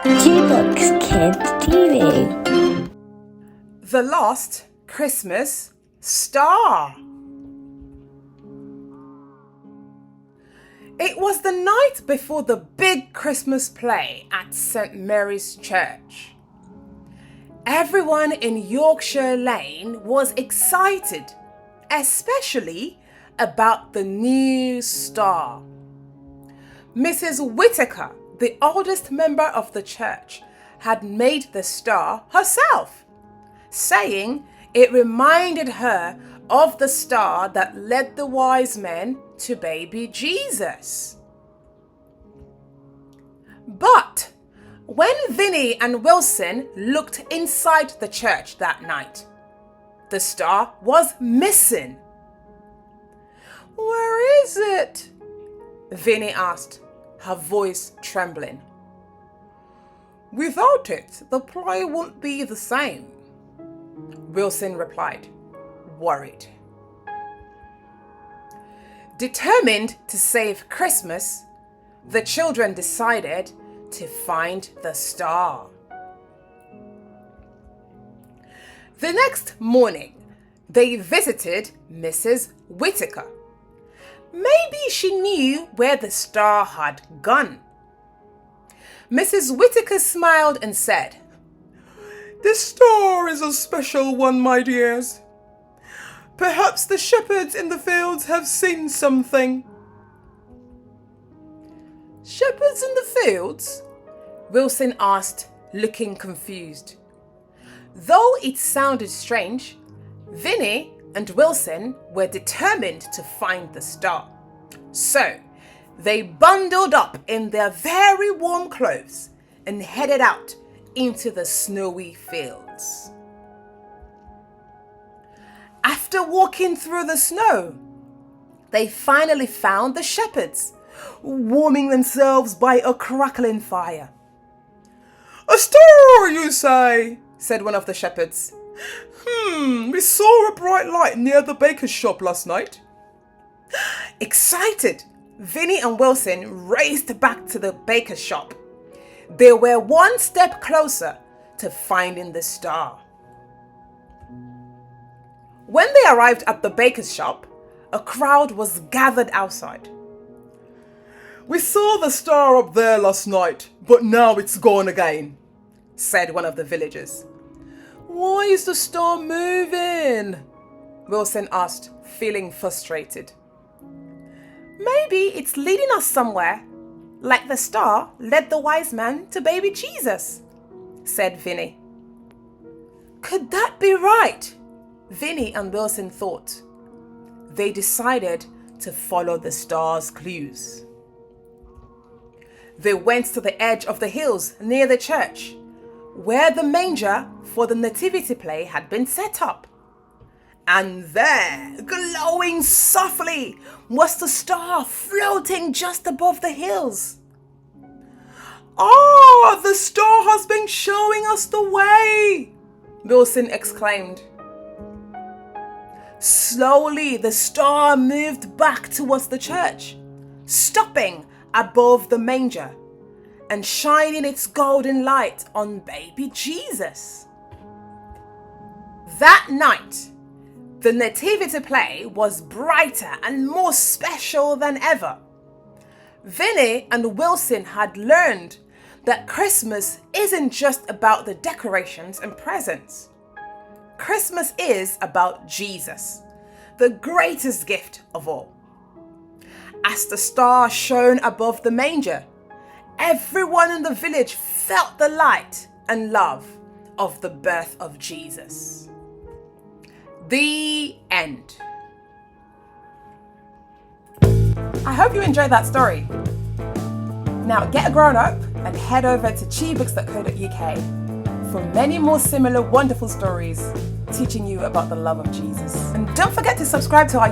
CHIBOOKS Kids TV. The Lost Christmas Star. It was the night before the big Christmas play at St. Mary's Church. Everyone in Yorkshire Lane was excited, especially about the new star. Mrs. Whittaker, the oldest member of the church, had made the star herself, saying it reminded her of the star that led the wise men to baby Jesus. But when Vini and Wilson looked inside the church that night, the star was missing. "Where is it?" Vini asked, her voice trembling. "Without it, the play won't be the same," Wilson replied, worried. Determined to save Christmas, the children decided to find the star. The next morning, they visited Mrs. Whittaker. Maybe she knew where the star had gone. Mrs. Whittaker smiled and said, "This star is a special one, my dears. Perhaps the shepherds in the fields have seen something." "Shepherds in the fields?" Wilson asked, looking confused. Though it sounded strange, Vini and Wilson were determined to find the star. So they bundled up in their very warm clothes and headed out into the snowy fields. After walking through the snow, they finally found the shepherds, warming themselves by a crackling fire. "A star, you say?" said one of the shepherds. We saw a bright light near the baker's shop last night." Excited, Vini and Wilson raced back to the baker's shop. They were one step closer to finding the star. When they arrived at the baker's shop, a crowd was gathered outside. "We saw the star up there last night, but now it's gone again," said one of the villagers. "Why is the star moving?" Wilson asked, feeling frustrated. "Maybe it's leading us somewhere, like the star led the wise man to baby Jesus," said Vini. Could that be right? Vini and Wilson thought. They decided to follow the star's clues. They went to the edge of the hills near the church, where the manger for the nativity play had been set up. And there, glowing softly, was the star floating just above the hills. "Ah, the star has been showing us the way!" Wilson exclaimed. Slowly, the star moved back towards the church, stopping above the manger and shining its golden light on baby Jesus. That night, the nativity play was brighter and more special than ever. Vini and Wilson had learned that Christmas isn't just about the decorations and presents. Christmas is about Jesus, the greatest gift of all. As the star shone above the manger, everyone in the village felt the light and love of the birth of Jesus. The end. I hope you enjoyed that story. Now get a grown up and head over to chibooks.co.uk for many more similar wonderful stories teaching you about the love of Jesus. And don't forget to subscribe to our